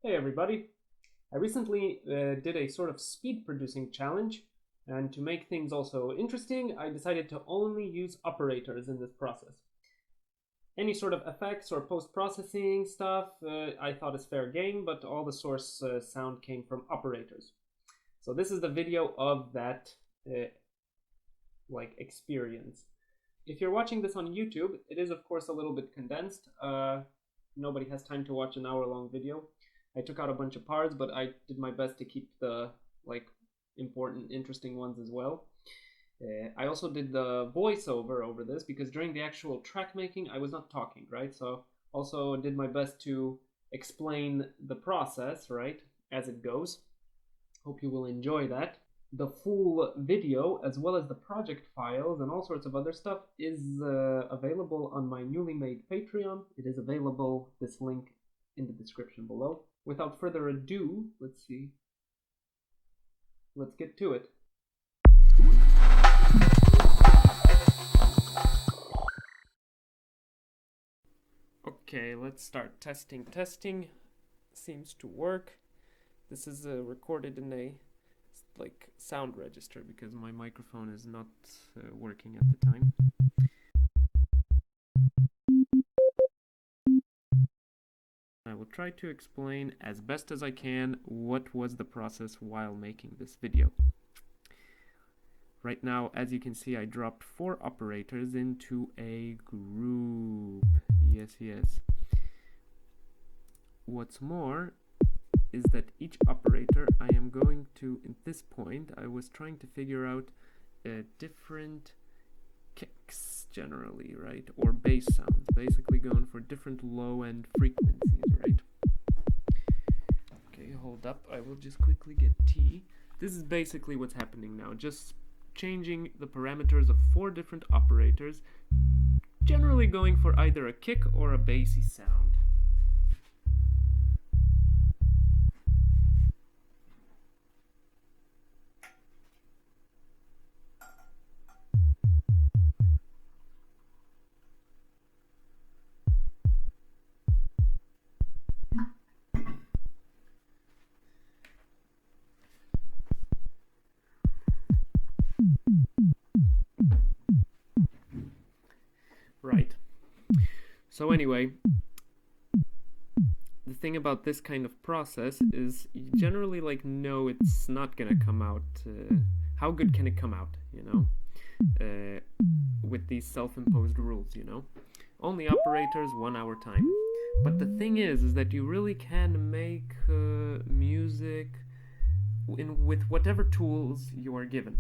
Hey everybody! I recently did a sort of speed producing challenge, and to make things also interesting, I decided to only use operators in this process. Any sort of effects or post-processing stuff I thought is fair game, but all the source sound came from operators. So this is the video of that experience. If you're watching this on YouTube, it is of course a little bit condensed. Nobody has time to watch an hour-long video. I took out a bunch of parts, but I did my best to keep the important, interesting ones as well. I also did the voiceover over this because during the actual track making, I was not talking, right? So also did my best to explain the process, right, as it goes. Hope you will enjoy that. The full video, as well as the project files and all sorts of other stuff, is available on my newly made Patreon. It is available, this link, in the description below. Without further ado, let's get to it. Okay, let's start testing. Testing seems to work. This is recorded in a sound register because my microphone is not working at the time. I will try to explain as best as I can what was the process while making this video. Right now, as you can see, I dropped 4 operators into a group. Yes. What's more is that each operator I am going to, at this point, I was trying to figure out different kicks generally, right? Or bass sounds, basically going for different low-end frequencies, right? Okay, hold up, I will just quickly get tea. This is basically what's happening now, just changing the parameters of 4 different operators, generally going for either a kick or a bassy sound. Right. So anyway, the thing about this kind of process is you generally know it's not gonna come out. How good can it come out, you know? With these self-imposed rules, you know? Only operators, 1 hour time. But the thing is that you really can make music with whatever tools you are given.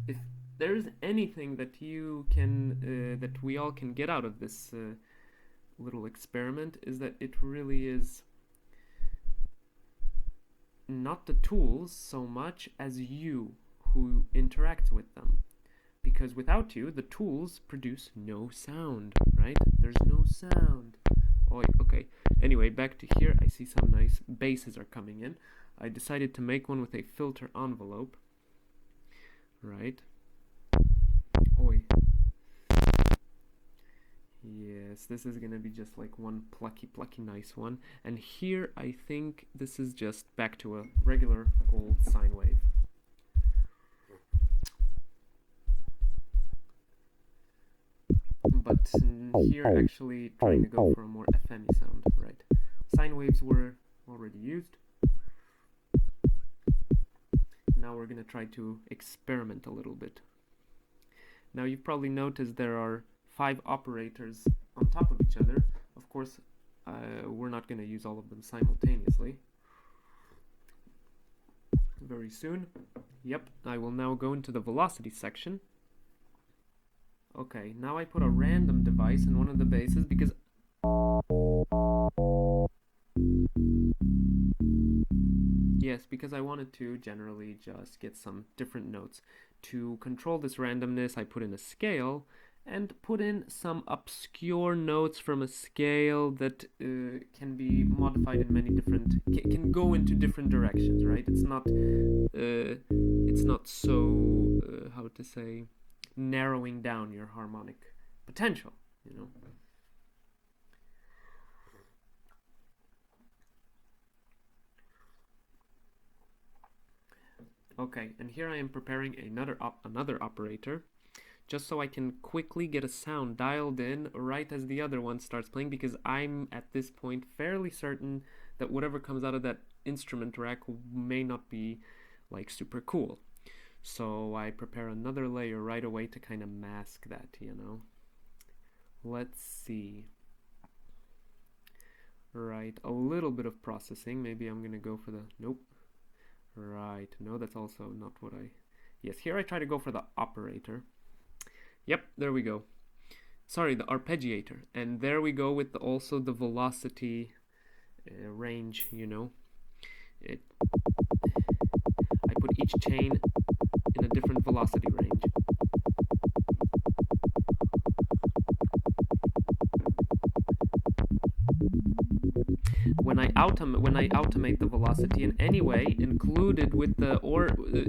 If there's anything that you can, that we all can get out of this little experiment, is that it really is not the tools so much as you who interacts with them. Because without you, the tools produce no sound, right? There's no sound. Oh, okay. Anyway, back to here. I see some nice basses are coming in. I decided to make one with a filter envelope. Right. Oi. Yes, this is gonna be just one plucky nice one. And here I think this is just back to a regular old sine wave. But here actually trying to go for a more FM-y sound, right? Sine waves were already used. Now we're gonna try to experiment a little bit. Now you've probably noticed there are 5 operators on top of each other. Of course, we're not gonna use all of them simultaneously. Very soon. Yep, I will now go into the velocity section. Okay, now I put a random device in one of the basses because I wanted to generally just get some different notes. To control this randomness, I put in a scale and put in some obscure notes from a scale that can be modified in many different, can go into different directions, right? It's not so, how to say, narrowing down your harmonic potential, you know. Okay, and here I am preparing another operator, just so I can quickly get a sound dialed in right as the other one starts playing, because I'm at this point fairly certain that whatever comes out of that instrument rack may not be like super cool. So I prepare another layer right away to kind of mask that, you know. Let's see. Right, a little bit of processing. Maybe I'm gonna go for the, nope. Right, no, that's also not what I, yes, here I try to go for the operator. Yep, there we go. Sorry, the arpeggiator. And there we go with also the velocity range, you know. I put each chain in a different velocity range. When I automate the velocity in any way, included with the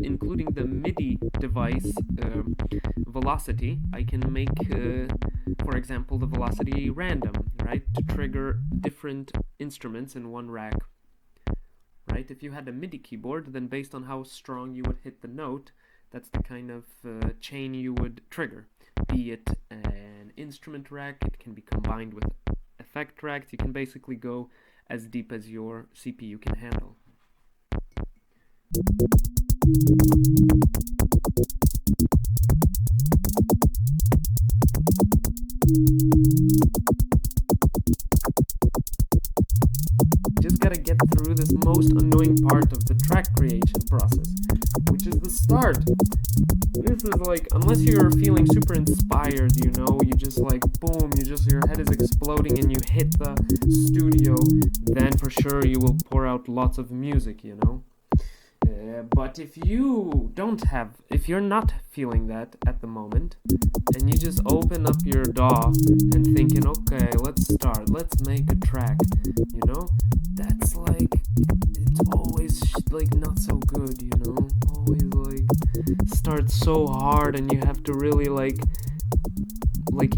including the MIDI device velocity, I can make, for example, the velocity random, right, to trigger different instruments in one rack. Right? If you had a MIDI keyboard, then based on how strong you would hit the note, that's the kind of chain you would trigger. Be it an instrument rack, it can be combined with effect tracks. You can basically go as deep as your CPU can handle. Just gotta get through this most annoying part of the track creation process, which is the start. This is like, unless you're feeling super inspired, you know, you just like, boom, your head is exploding and you hit the studio, then for sure you will pour out lots of music, you know. But if you're not feeling that at the moment, and you just open up your DAW and thinking, okay, let's start, let's make a track, you know, that's like, it's always like not so good, you know, always like, starts so hard and you have to really like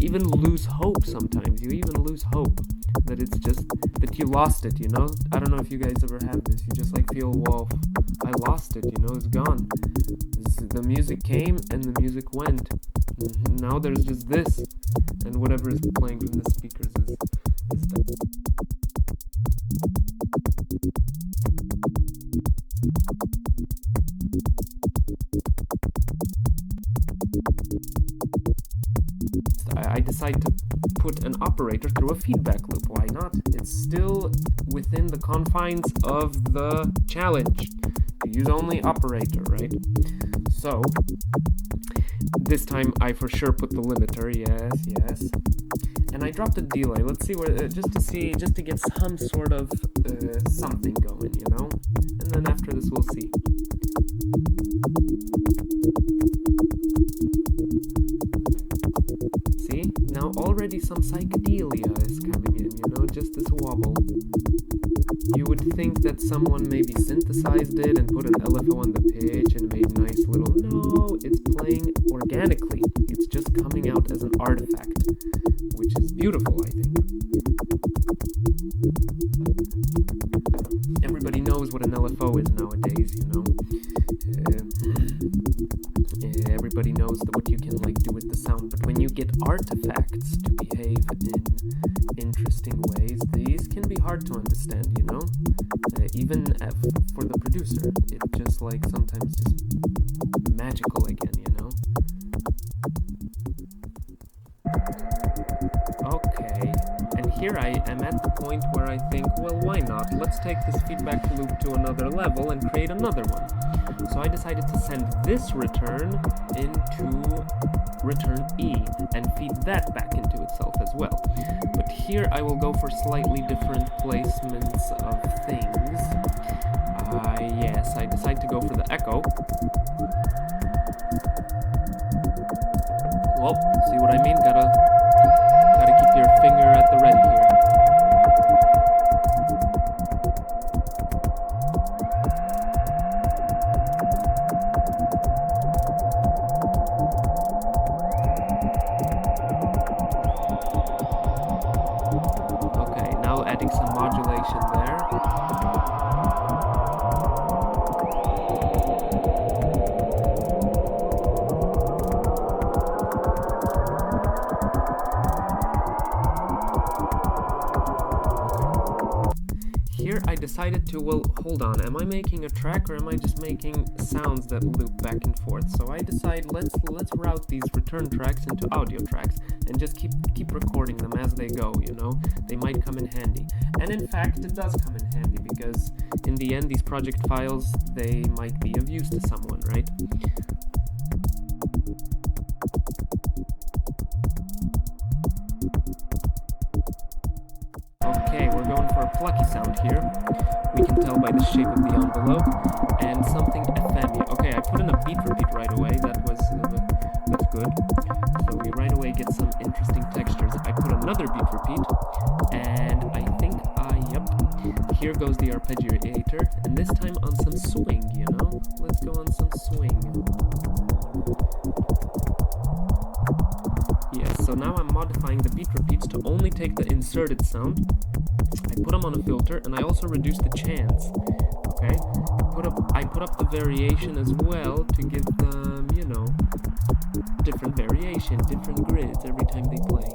even lose hope sometimes. You even lose hope that it's just that you lost it, you know. I don't know if you guys ever have this. You just like feel, whoa, I lost it, you know, it's gone. The music came and the music went. Now there's just this, and whatever is playing from the speakers is done. I decide to put an operator through a feedback loop. Why not? It's still within the confines of the challenge. Use only operator, right? So this time I for sure put the limiter, yes. And I dropped a delay. Let's see where, just to get some sort of something going, you know? And then after this we'll see. See? Now already some psychedelia is coming in, you know, just this wobble. You would think that someone maybe synthesized it and put an LFO on the pitch and made nice little... No, it's playing organically. It's just coming out as an artifact, which is beautiful, I think. Everybody knows what an LFO is nowadays, you know. Everybody knows what you can like do with the sound, but when you get artifacts to behave in interesting ways, these can be hard to understand, you know. Even for the producer, it's just like sometimes just magical again, you know. Okay, and here I am at the point where I think, well, why not? Let's take this feedback loop to another level and create another one. So I decided to send this return into return E and feed that back into itself as well. But here I will go for slightly different placements of things. Yes, I decide to go for the echo. Well, see what I mean? Gotta keep your finger at the ready here. Okay, now adding some modulation there. decided to, well, hold on, am I making a track or am I just making sounds that loop back and forth? So I decide let's route these return tracks into audio tracks and just keep recording them as they go, you know? They might come in handy. And in fact, it does come in handy because in the end, these project files, they might be of use to someone, right? Okay, we're going for a plucky sound here. We can tell by the shape of the envelope, and something FM. Okay, I put in a beat repeat right away. That's good. So we right away get some interesting textures. I put another beat repeat, and I think yep. Here goes the arpeggiator, and this time on some swing. You know, let's go on some swing. Yes, so now I'm modifying the beat repeats to only take the inserted sound. I put them on a filter, and I also reduce the chance. Okay, I put up the variation as well to give them, you know, different variation, different grids every time they play.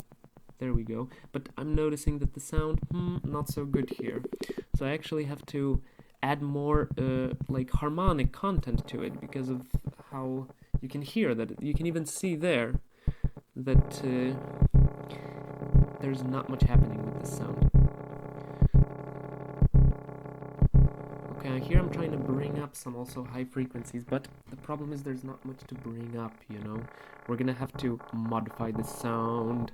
There we go. But I'm noticing that the sound, not so good here. So I actually have to add more like harmonic content to it because of how you can hear that. You can even see there that there's not much happening with this sound. Okay, here I'm trying to bring up some also high frequencies, but the problem is there's not much to bring up, you know? We're gonna have to modify the sound.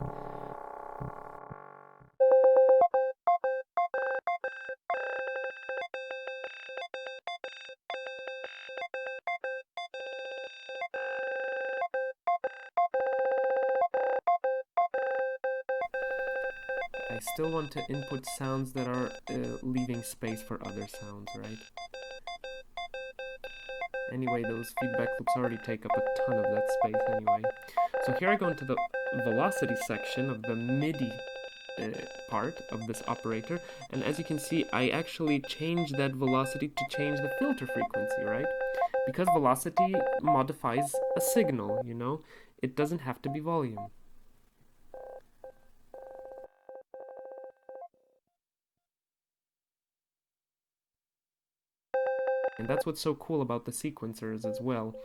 I still want to input sounds that are leaving space for other sounds, right? Anyway, those feedback loops already take up a ton of that space anyway. So here I go into the velocity section of the MIDI part of this operator, and as you can see, I actually change that velocity to change the filter frequency, right? Because velocity modifies a signal, you know? It doesn't have to be volume. And that's what's so cool about the sequencers as well.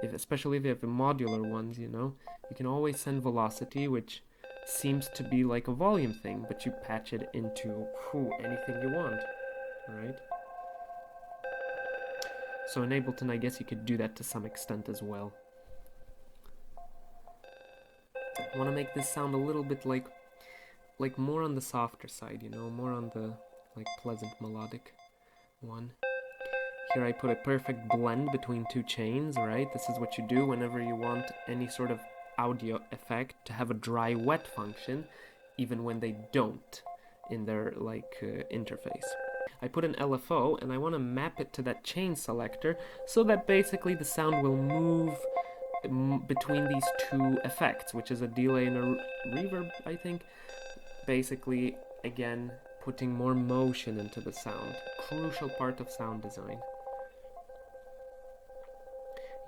Especially if you have the modular ones, you know, you can always send velocity, which seems to be like a volume thing, but you patch it into anything you want, right? So in Ableton, I guess you could do that to some extent as well. I want to make this sound a little bit like more on the softer side, you know, more on the like pleasant melodic one. Here I put a perfect blend between two chains, right? This is what you do whenever you want any sort of audio effect to have a dry-wet function, even when they don't in their interface. I put an LFO and I want to map it to that chain selector so that basically the sound will move between these two effects, which is a delay and a reverb, I think. Basically, again, putting more motion into the sound. Crucial part of sound design.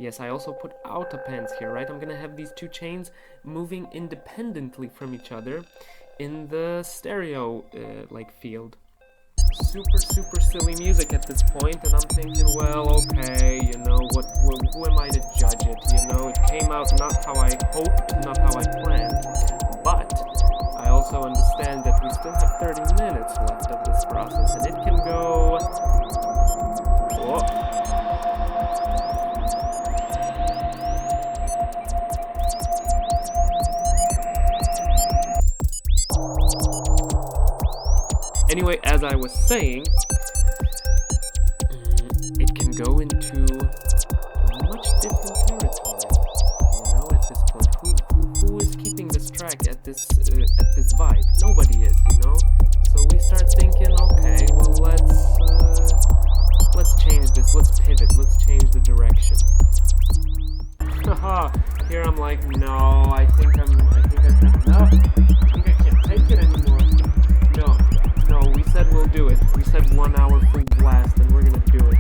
Yes, I also put autopans here, right? I'm gonna have these two chains moving independently from each other in the stereo field. Super silly music at this point, and I'm thinking, well, okay, you know, who am I to judge it? You know, it came out not how I hoped, not how I planned, but I also understand that we still have 30 minutes left of this process, and it can go... Whoa. Anyway, as I was saying, it can go into a much different territory, you know, at this point. Who is keeping this track at this vibe? Nobody is, you know? So we start thinking, okay, well, let's change this, let's pivot, let's change the direction. Haha, here I'm like, no, I think I can't take it anymore. No, we said we'll do it. We said 1 hour full blast, and we're gonna do it.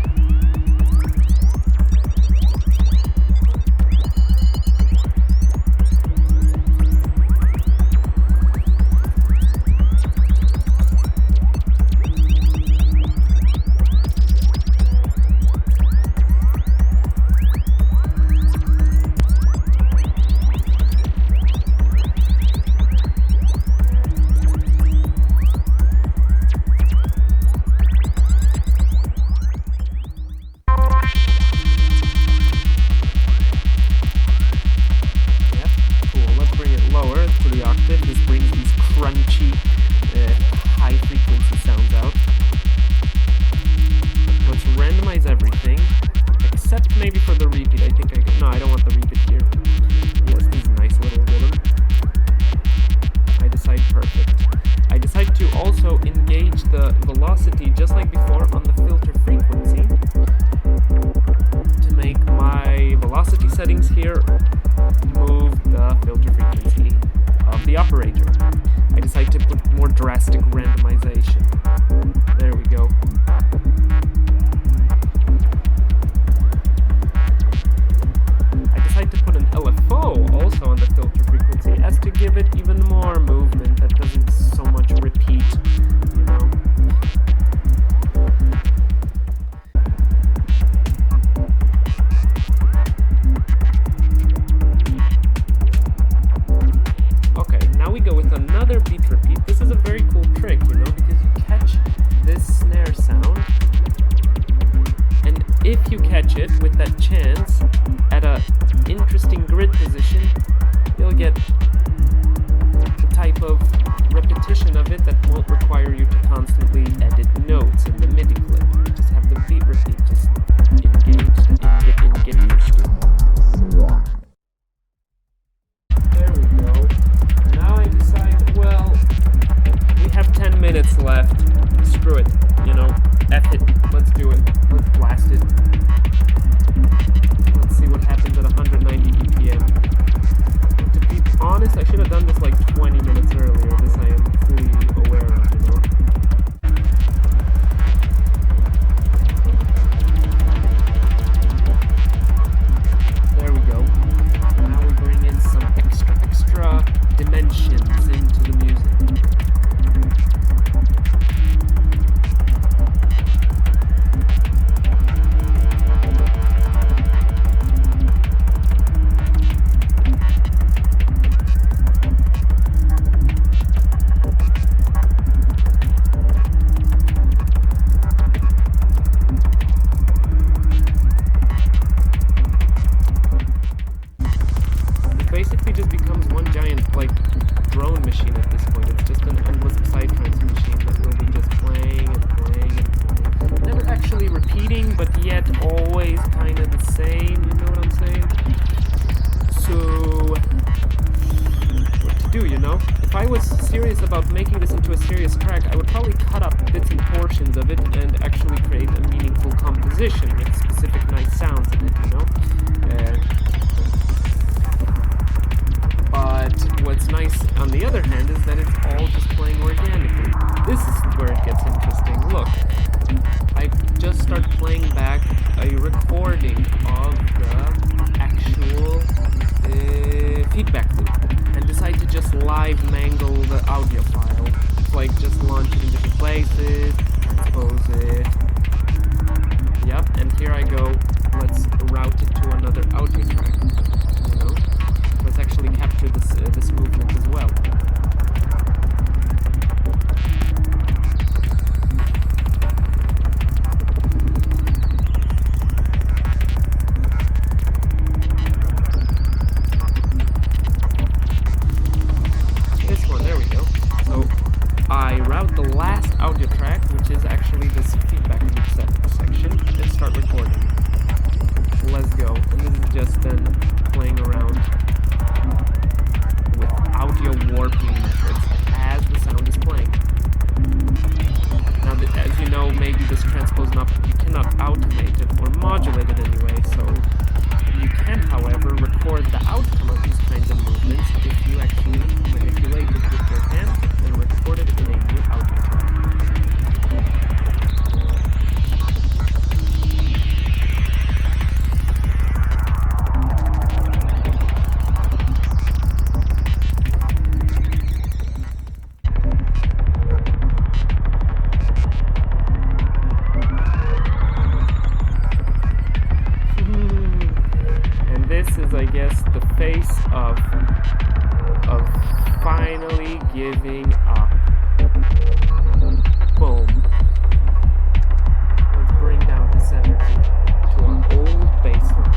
if you catch it with that chance at a interesting grid position, you'll get the type of repetition of it that won't require you to constantly edit notes in the MIDI clip. Just have the beat repeat, just engaged. There we go. Now I decide, well, we have 10 minutes left. Screw it, you know, F it, let's do it, let's blast it. Let's see what happens at 190 BPM. To be honest, I should have done this like 20 minutes earlier. This I am fully aware of, you know. There we go. Now we bring in some extra dimensions into the music. Basically just becomes one giant, like, drone machine at this point. It's just an endless Psytrance machine that will be just playing and playing and playing. Never actually repeating, but yet always kind of the same, you know what I'm saying? So, what to do, you know? If I was serious about making this into a serious track, I would probably cut up bits and portions of it and actually create a meaningful composition with specific nice sounds in it, you know? But what's nice, on the other hand, is that it's all just playing organically. This is where it gets interesting. Look, I just started playing back a recording of the actual feedback loop and decide to just live mangle the audio file. It's like just launch it in different places, transpose it. Yep, and here I go. Let's route it to another audio track. You know? Let's actually capture this movement as well. This one, there we go. So I route the last audio track, which is actually this feedback loop section, and start recording. Let's go. And this is just then playing around with audio warping methods as the sound is playing. Now, as you know, maybe this transpose you cannot automate it or modulate it anyway, so you can, however, record the outcome of these kinds of movements if you actually manipulate it with your hand and record it in a new audio track. I guess the face of finally giving up. Boom. Let's bring down this energy to an old baseline.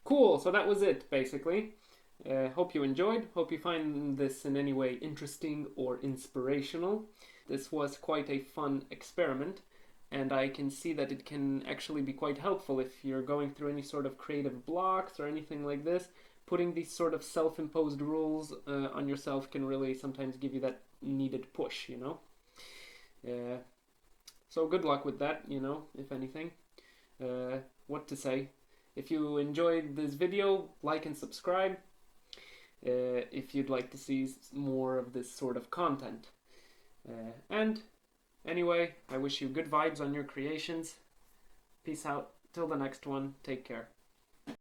Cool, so that was it, basically. Hope you enjoyed. Hope you find this in any way interesting or inspirational. This was quite a fun experiment, and I can see that it can actually be quite helpful if you're going through any sort of creative blocks or anything like this. Putting these sort of self-imposed rules on yourself can really sometimes give you that needed push, you know? So good luck with that, you know, if anything. What to say? If you enjoyed this video, like and subscribe if you'd like to see more of this sort of content. And anyway, I wish you good vibes on your creations. Peace out. Till the next one, take care.